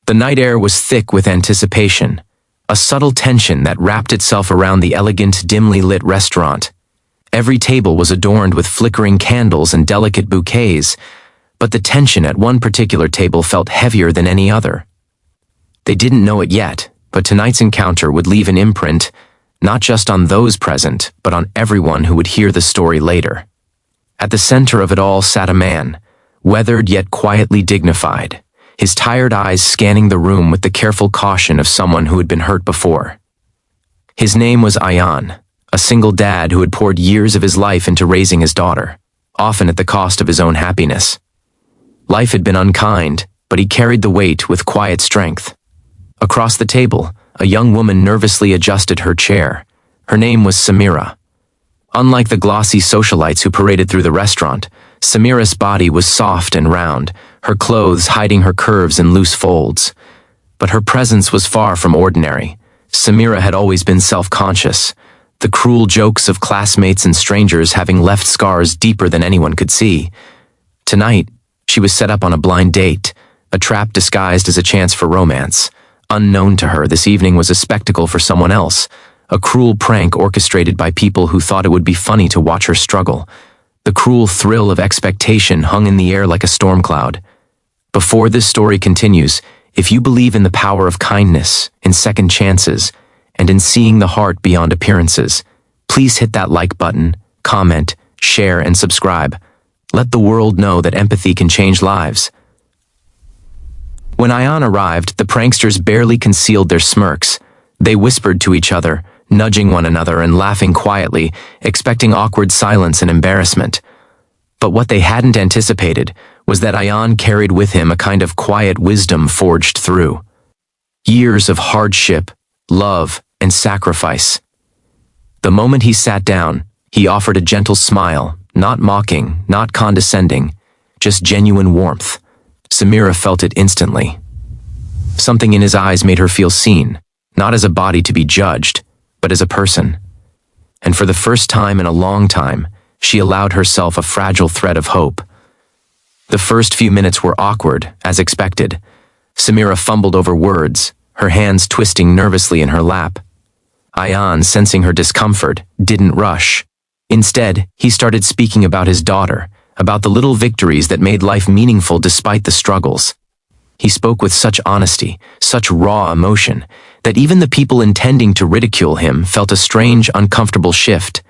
The night air was thick with anticipation, a subtle tension that wrapped itself around the elegant, dimly lit restaurant. Every table was adorned with flickering candles and delicate bouquets, but the tension at one particular table felt heavier than any other. They didn't know it yet, but tonight's encounter would leave an imprint, not just on those present, but on everyone who would hear the story later. At the center of it all sat a man, weathered yet quietly dignified, his tired eyes scanning the room with the careful caution of someone who had been hurt before. His name was Ayan, a single dad who had poured years of his life into raising his daughter, often at the cost of his own happiness. Life had been unkind, but he carried the weight with quiet strength. Across the table, a young woman nervously adjusted her chair. Her name was Samira. Unlike the glossy socialites who paraded through the restaurant, Samira's body was soft and round, her clothes hiding her curves in loose folds. But her presence was far from ordinary. Samira had always been self-conscious, the cruel jokes of classmates and strangers having left scars deeper than anyone could see. Tonight, she was set up on a blind date, a trap disguised as a chance for romance. Unknown to her, this evening was a spectacle for someone else, a cruel prank orchestrated by people who thought it would be funny to watch her struggle. The cruel thrill of expectation hung in the air like a storm cloud. Before this story continues, if you believe in the power of kindness, in second chances, and in seeing the heart beyond appearances, please hit that like button, comment, share, and subscribe. Let the world know that empathy can change lives. When Ayan arrived, the pranksters barely concealed their smirks. They whispered to each other, nudging one another and laughing quietly, expecting awkward silence and embarrassment. But what they hadn't anticipated was that Ayan carried with him a kind of quiet wisdom forged through years of hardship, love, and sacrifice. The moment he sat down, he offered a gentle smile, not mocking, not condescending, just genuine warmth. Samira felt it instantly. Something in his eyes made her feel seen, not as a body to be judged, but as a person. And for the first time in a long time, she allowed herself a fragile thread of hope. The first few minutes were awkward, as expected. Samira fumbled over words, her hands twisting nervously in her lap. Ayan, sensing her discomfort, didn't rush. Instead, he started speaking about his daughter, about the little victories that made life meaningful despite the struggles. He spoke with such honesty, such raw emotion, that even the people intending to ridicule him felt a strange, uncomfortable shift.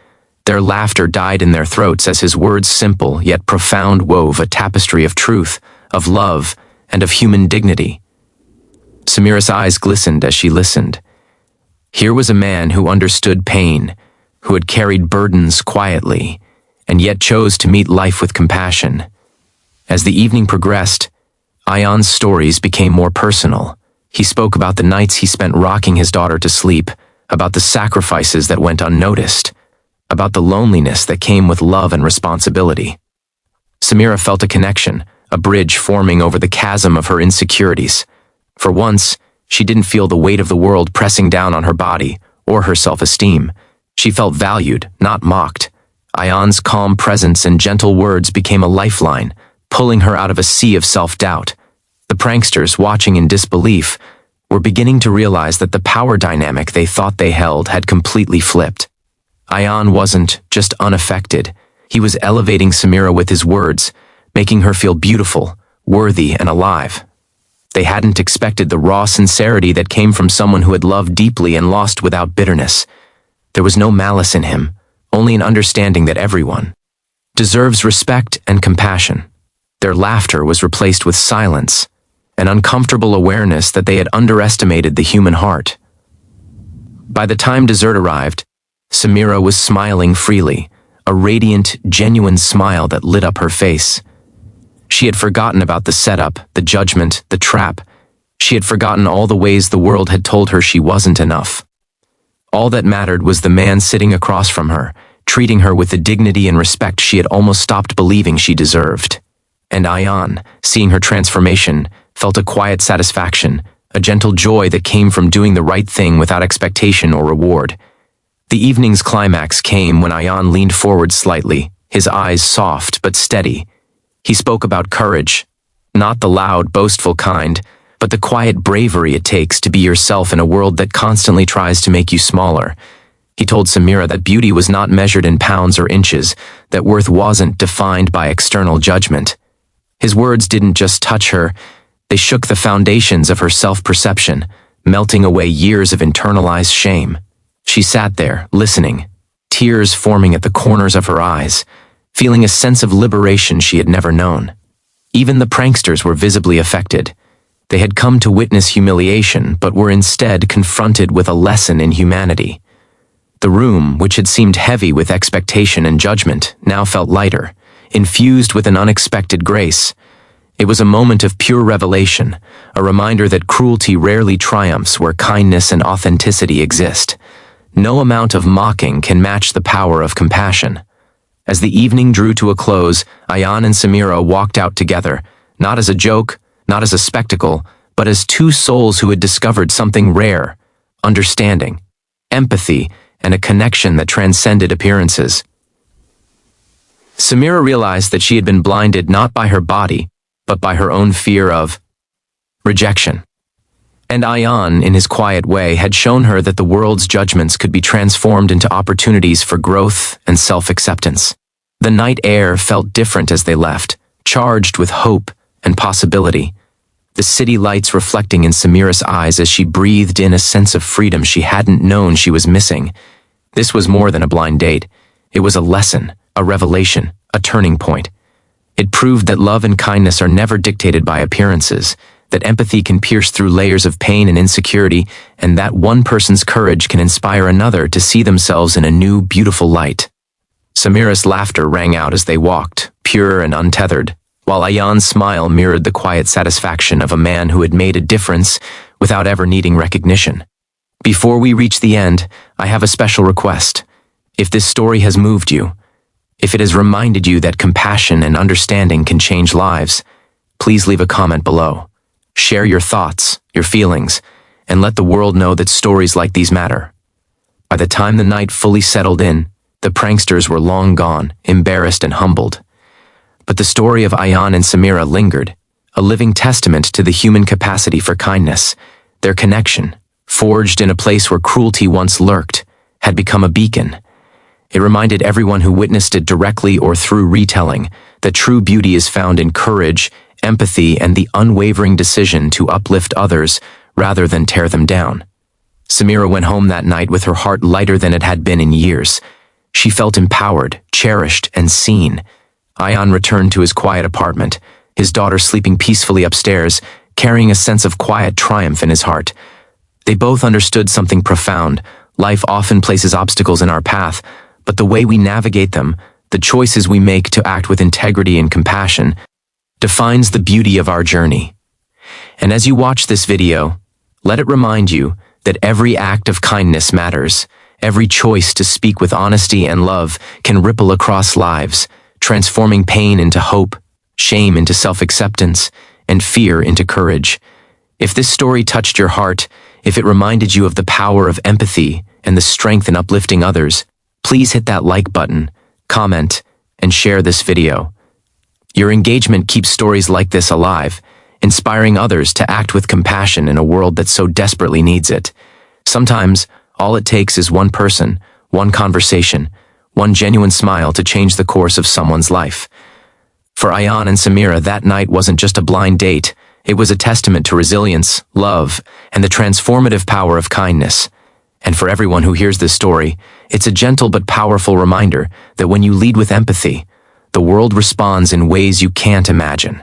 Their laughter died in their throats as his words, simple yet profound, wove a tapestry of truth, of love, and of human dignity. Samira's eyes glistened as she listened. Here was a man who understood pain, who had carried burdens quietly, and yet chose to meet life with compassion. As the evening progressed, Ayan's stories became more personal. He spoke about the nights he spent rocking his daughter to sleep, about the sacrifices that went unnoticed, about the loneliness that came with love and responsibility. Samira felt a connection, a bridge forming over the chasm of her insecurities. For once, she didn't feel the weight of the world pressing down on her body or her self-esteem. She felt valued, not mocked. Ayan's calm presence and gentle words became a lifeline, pulling her out of a sea of self-doubt. The pranksters, watching in disbelief, were beginning to realize that the power dynamic they thought they held had completely flipped. Ayan wasn't just unaffected. He was elevating Samira with his words, making her feel beautiful, worthy, and alive. They hadn't expected the raw sincerity that came from someone who had loved deeply and lost without bitterness. There was no malice in him, only an understanding that everyone deserves respect and compassion. Their laughter was replaced with silence, an uncomfortable awareness that they had underestimated the human heart. By the time dessert arrived, Samira was smiling freely, a radiant, genuine smile that lit up her face. She had forgotten about the setup, the judgment, the trap. She had forgotten all the ways the world had told her she wasn't enough. All that mattered was the man sitting across from her, treating her with the dignity and respect she had almost stopped believing she deserved. And Ayan, seeing her transformation, felt a quiet satisfaction, a gentle joy that came from doing the right thing without expectation or reward. The evening's climax came when Ayan leaned forward slightly, his eyes soft but steady. He spoke about courage, not the loud, boastful kind, but the quiet bravery it takes to be yourself in a world that constantly tries to make you smaller. He told Samira that beauty was not measured in pounds or inches, that worth wasn't defined by external judgment. His words didn't just touch her, they shook the foundations of her self-perception, melting away years of internalized shame. She sat there, listening, tears forming at the corners of her eyes, feeling a sense of liberation she had never known. Even the pranksters were visibly affected. They had come to witness humiliation, but were instead confronted with a lesson in humanity. The room, which had seemed heavy with expectation and judgment, now felt lighter, infused with an unexpected grace. It was a moment of pure revelation, a reminder that cruelty rarely triumphs where kindness and authenticity exist. No amount of mocking can match the power of compassion. As the evening drew to a close, Ayan and Samira walked out together, not as a joke, not as a spectacle, but as two souls who had discovered something rare: understanding, empathy, and a connection that transcended appearances. Samira realized that she had been blinded not by her body, but by her own fear of rejection. And Ayan, in his quiet way, had shown her that the world's judgments could be transformed into opportunities for growth and self-acceptance. The night air felt different as they left, charged with hope and possibility. The city lights reflecting in Samira's eyes as she breathed in a sense of freedom she hadn't known she was missing. This was more than a blind date. It was a lesson, a revelation, a turning point. It proved that love and kindness are never dictated by appearances, that empathy can pierce through layers of pain and insecurity, and that one person's courage can inspire another to see themselves in a new, beautiful light. Samira's laughter rang out as they walked, pure and untethered, while Ayan's smile mirrored the quiet satisfaction of a man who had made a difference without ever needing recognition. Before we reach the end, I have a special request. If this story has moved you, if it has reminded you that compassion and understanding can change lives, please leave a comment below. Share your thoughts, your feelings, and let the world know that stories like these matter. By the time the night fully settled in, the pranksters were long gone, embarrassed and humbled. But the story of Ayan and Samira lingered, a living testament to the human capacity for kindness. Their connection, forged in a place where cruelty once lurked, had become a beacon. It reminded everyone who witnessed it directly or through retelling that true beauty is found in courage, empathy, and the unwavering decision to uplift others rather than tear them down. Samira went home that night with her heart lighter than it had been in years. She felt empowered, cherished, and seen. Ayan returned to his quiet apartment, his daughter sleeping peacefully upstairs, carrying a sense of quiet triumph in his heart. They both understood something profound. Life often places obstacles in our path, but the way we navigate them, the choices we make to act with integrity and compassion, defines the beauty of our journey. And as you watch this video, let it remind you that every act of kindness matters. Every choice to speak with honesty and love can ripple across lives, transforming pain into hope, shame into self-acceptance, and fear into courage. If this story touched your heart, if it reminded you of the power of empathy and the strength in uplifting others, please hit that like button, comment, and share this video. Your engagement keeps stories like this alive, inspiring others to act with compassion in a world that so desperately needs it. Sometimes, all it takes is one person, one conversation, one genuine smile to change the course of someone's life. For Ayan and Samira, that night wasn't just a blind date. It was a testament to resilience, love, and the transformative power of kindness. And for everyone who hears this story, it's a gentle but powerful reminder that when you lead with empathy, the world responds in ways you can't imagine.